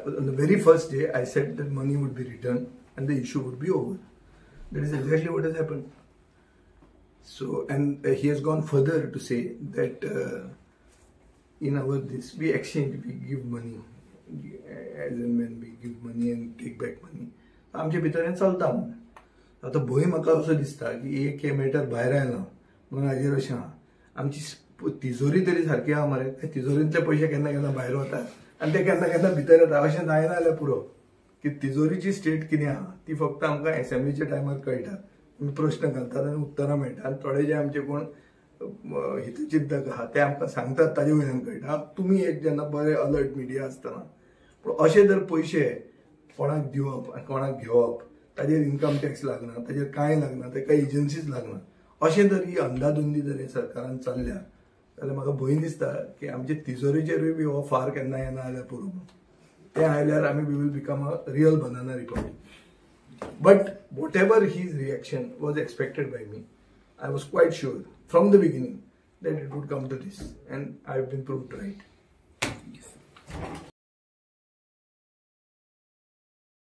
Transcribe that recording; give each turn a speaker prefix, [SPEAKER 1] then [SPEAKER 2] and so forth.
[SPEAKER 1] on the very first day, I said that money would be returned and the issue would be over. That is exactly what has happened. So, and he has gone further to say that in our this, we exchange, we give money, as and when we give money and take back money. आमचे भितर चलता म्हणून. आता भंय म्हाका असो दिसता की एक मॅटर भायर आयला म्हणून हाजेर अशें आहा. आमची तिजोरी तरी सारकी आहा मरे, तिजोरींतले पयशे केन्ना केन्ना भायर वतात आनी ते केन्ना केन्ना भितर येता. अशें जायना जाल्यार पुरो की तिजोरीची स्टेट कितें आहा ती फक्त आमकां एसेंब्लीच्या टायमार कळटा. आमी प्रश्न घालतात आनी उत्तरां मेळटा आनी थोडे जे आमचे कोण हितचिंतक आहा ते आमकां सांगतात ताजे वयल्यान कळटा. तुमी एक जेन्ना बरे अलर्ट मिडिया आसतना पूण अशे जर पयशे कोणाक दिवप आनी कोणाक घेवप ताजेर इन्कम टॅक्स लागना, ताजेर कांय लागना, ताका एजन्सीज लागना, अशें जर ही अंधाधुंदी जर हे सरकारान चल्ल्या जाल्यार म्हाका भंय दिसता की आमचे तिजोरीचेरूय बी हो फार केन्ना येना जाल्यार पुरो. ते आयल्यार आमी we will become a real banana republic. But whatever his reaction was expected by me, I was quite sure from the beginning that it would come to this, and I have been proved right.